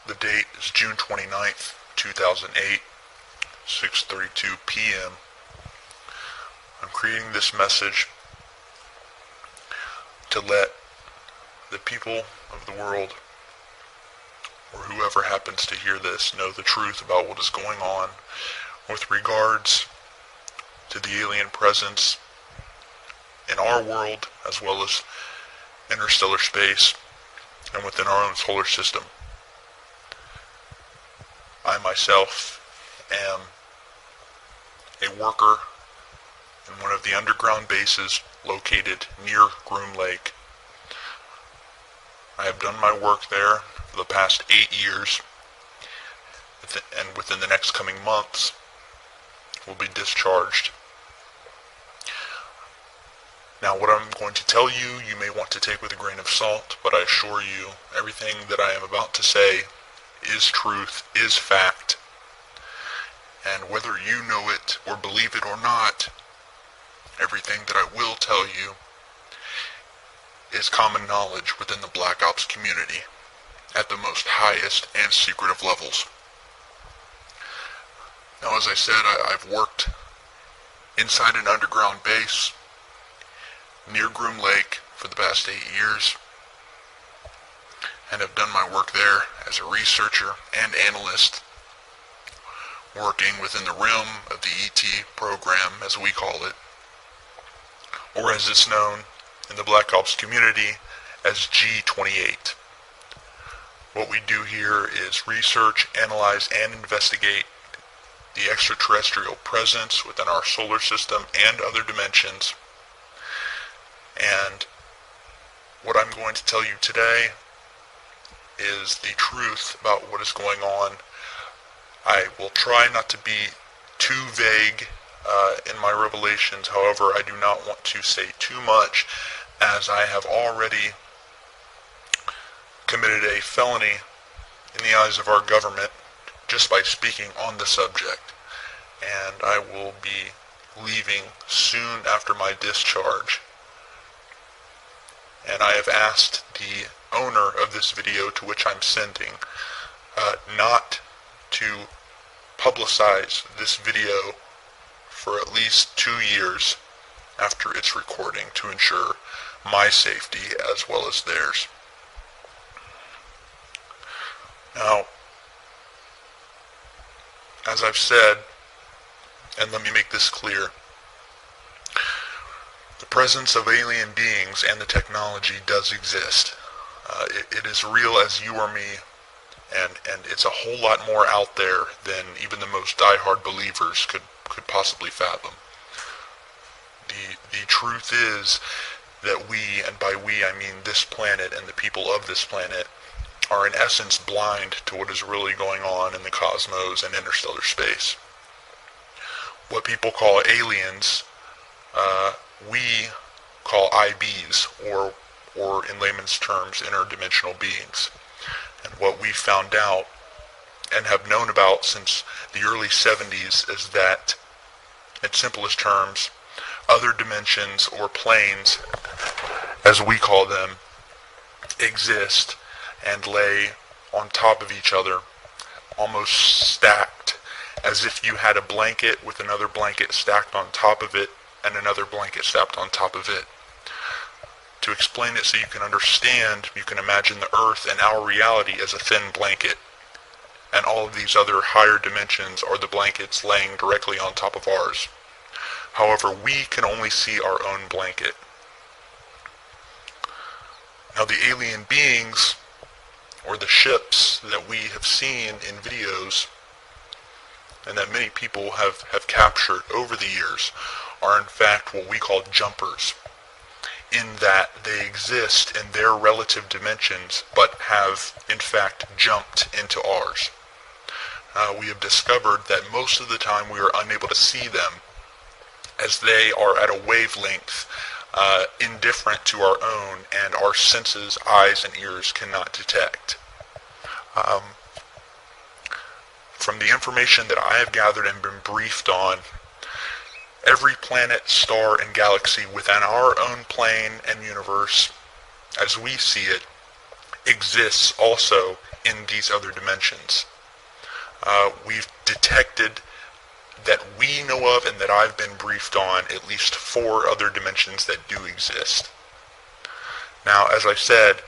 The date is June 29th, 2008, 6:32 p.m. I'm creating this message to let the people of the world, or whoever happens to hear this, know the truth about what is going on with regards to the alien presence in our world, as well as interstellar space and within our own solar system. I myself am a worker in one of the underground bases located near Groom Lake. I have done my work there for the past 8 years, and within the next coming months will be discharged. Now, what I'm going to tell you, you may want to take with a grain of salt, but I assure you, everything that I am about to say is truth, is fact. And whether you know it or believe it or not, everything that I will tell you is common knowledge within the Black Ops community at the most highest and secretive levels. Now, as I said, I've worked inside an underground base near Groom Lake for the past 8 years, and have done my work there as a researcher and analyst, working within the realm of the ET program, as we call it, or as it's known in the Black Ops community as G28. What we do here is research, analyze, and investigate the extraterrestrial presence within our solar system and other dimensions. And what I'm going to tell you today is the truth about what is going on. I will try not to be too vague in my revelations. However, I do not want to say too much, as I have already committed a felony in the eyes of our government just by speaking on the subject. And I will be leaving soon after my discharge. And I have asked the owner of this video, to which I'm sending, not to publicize this video for at least 2 years after its recording, to ensure my safety as well as theirs. Now, as I've said, and let me make this clear, the presence of alien beings and the technology does exist. It is real as you or me, and it's a whole lot more out there than even the most diehard believers could possibly fathom. The truth is that we, and by we I mean this planet and the people of this planet, are in essence blind to what is really going on in the cosmos and interstellar space. What people call aliens, we call IBs, or in layman's terms, interdimensional beings. And what we found out and have known about since the early 70s is that, in simplest terms, other dimensions or planes, as we call them, exist and lay on top of each other, almost stacked, as if you had a blanket with another blanket stacked on top of it and another blanket stacked on top of it. To explain it so you can understand, you can imagine the Earth and our reality as a thin blanket, and all of these other higher dimensions are the blankets laying directly on top of ours. However, we can only see our own blanket. Now, the alien beings, or the ships that we have seen in videos, and that many people have captured over the years, are in fact what we call jumpers, in that they exist in their relative dimensions, but have in fact jumped into ours. We have discovered that most of the time we are unable to see them, as they are at a wavelength indifferent to our own, and our senses, eyes and ears, cannot detect. From the information that I have gathered and been briefed on, every planet, star, and galaxy within our own plane and universe, as we see it, exists also in these other dimensions. We've detected that we know of and that I've been briefed on at least 4 other dimensions that do exist. Now, as I said,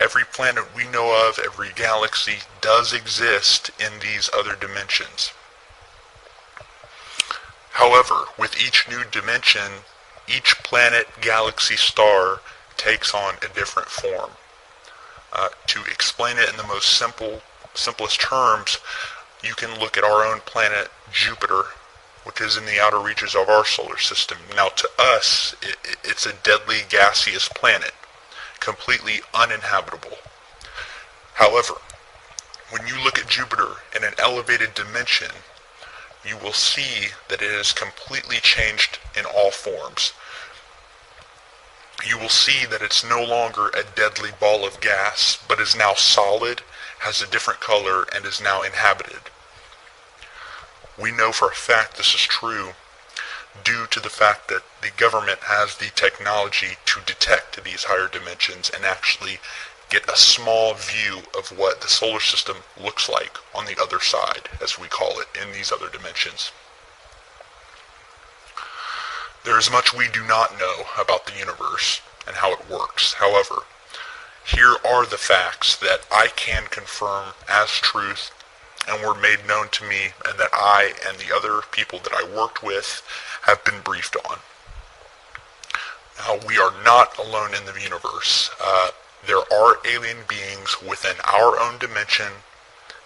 every planet we know of, every galaxy does exist in these other dimensions. However, with each new dimension, each planet, galaxy, star takes on a different form. To explain it in the most simplest terms, you can look at our own planet, Jupiter, which is in the outer reaches of our solar system. Now, to us, it's a deadly gaseous planet, completely uninhabitable. However, when you look at Jupiter in an elevated dimension, you will see that it has completely changed in all forms. You will see that it's no longer a deadly ball of gas, but is now solid, has a different color, and is now inhabited. We know for a fact this is true due to the fact that the government has the technology to detect these higher dimensions and actually get a small view of what the solar system looks like on the other side, as we call it, in these other dimensions. There is much we do not know about the universe and how it works. However, here are the facts that I can confirm as truth and were made known to me, and that I and the other people that I worked with have been briefed on. Now, we are not alone in the universe. There are alien beings within our own dimension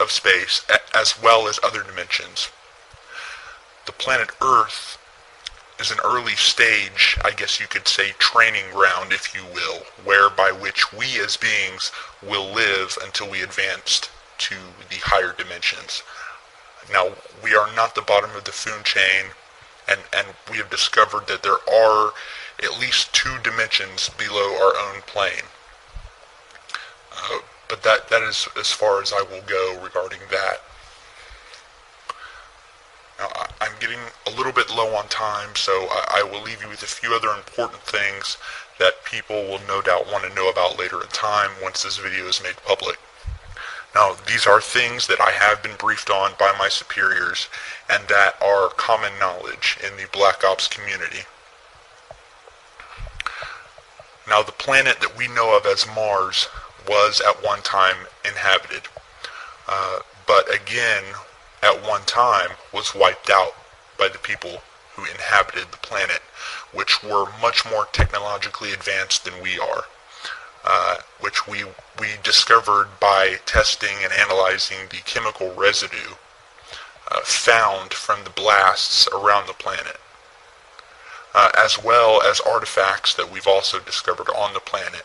of space, as well as other dimensions. The planet Earth is an early stage, I guess you could say, training ground, if you will, whereby which we as beings will live until we advance to the higher dimensions. Now, we are not the bottom of the food chain, and we have discovered that there are at least 2 dimensions below our own plane. But that is as far as I will go regarding that. Now, I'm getting a little bit low on time, so I will leave you with a few other important things that people will no doubt want to know about later in time once this video is made public. Now, these are things that I have been briefed on by my superiors and that are common knowledge in the Black Ops community. Now, the planet that we know of as Mars was at one time inhabited, but again, at one time was wiped out by the people who inhabited the planet, which were much more technologically advanced than we are, which we discovered by testing and analyzing the chemical residue found from the blasts around the planet, as well as artifacts that we've also discovered on the planet,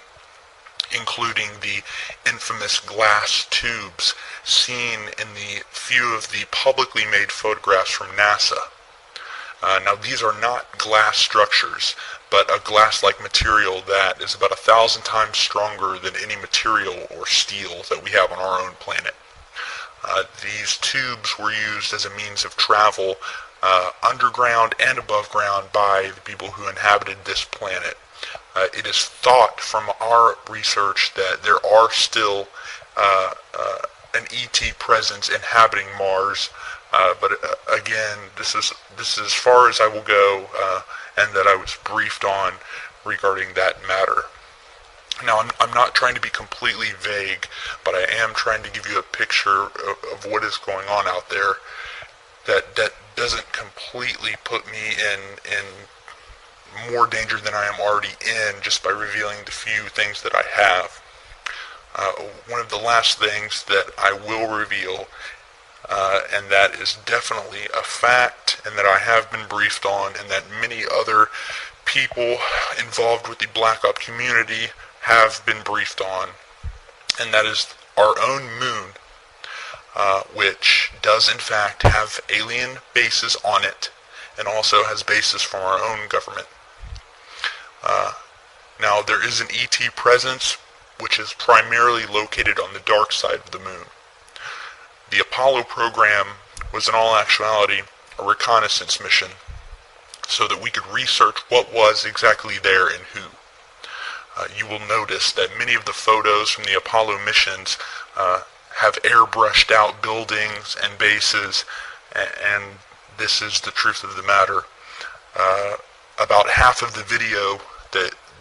including the infamous glass tubes seen in the few of the publicly made photographs from NASA. Now, these are not glass structures, but a glass-like material that is about 1,000 times stronger than any material or steel that we have on our own planet. These tubes were used as a means of travel underground and above ground by the people who inhabited this planet. It is thought from our research that there are still an ET presence inhabiting Mars, but again, this is as far as I will go, and that I was briefed on regarding that matter. Now, I'm not trying to be completely vague, but I am trying to give you a picture of what is going on out there that doesn't completely put me in more danger than I am already in just by revealing the few things that I have. One of the last things that I will reveal, and that is definitely a fact, and that I have been briefed on, and that many other people involved with the Black Ops community have been briefed on, and that is our own moon, which does in fact have alien bases on it, and also has bases from our own government. Now, there is an ET presence, which is primarily located on the dark side of the moon. The Apollo program was in all actuality a reconnaissance mission, so that we could research what was exactly there and who. You will notice that many of the photos from the Apollo missions have airbrushed out buildings and bases, and this is the truth of the matter. About half of the video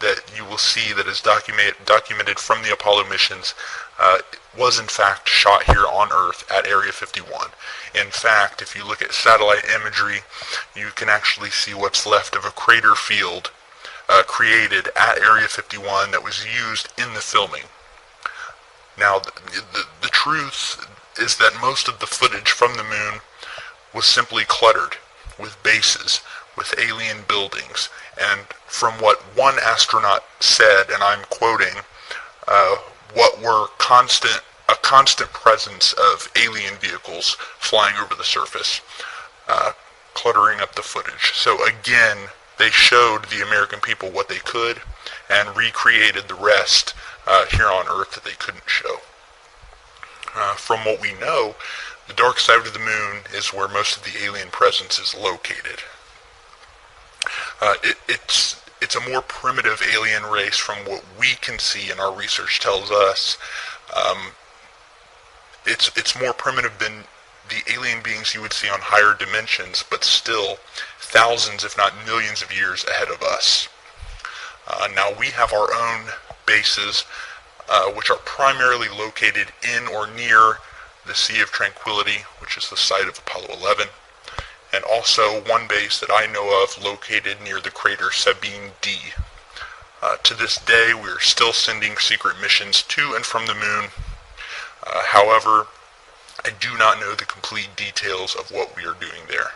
that you will see that is documented from the Apollo missions was in fact shot here on Earth at Area 51. In fact, if you look at satellite imagery, you can actually see what's left of a crater field created at Area 51 that was used in the filming. Now, the truth is that most of the footage from the moon was simply cluttered with bases, with alien buildings, and from what one astronaut said, and I'm quoting, what were a constant presence of alien vehicles flying over the surface, cluttering up the footage. So again, they showed the American people what they could and recreated the rest here on Earth that they couldn't show. From what we know, the dark side of the moon is where most of the alien presence is located. It's a more primitive alien race from what we can see and our research tells us. It's more primitive than the alien beings you would see on higher dimensions, but still thousands, if not millions of years ahead of us. Now we have our own bases, which are primarily located in or near the Sea of Tranquility, which is the site of Apollo 11, and also one base that I know of located near the crater Sabine D. To this day, we are still sending secret missions to and from the moon. However, I do not know the complete details of what we are doing there.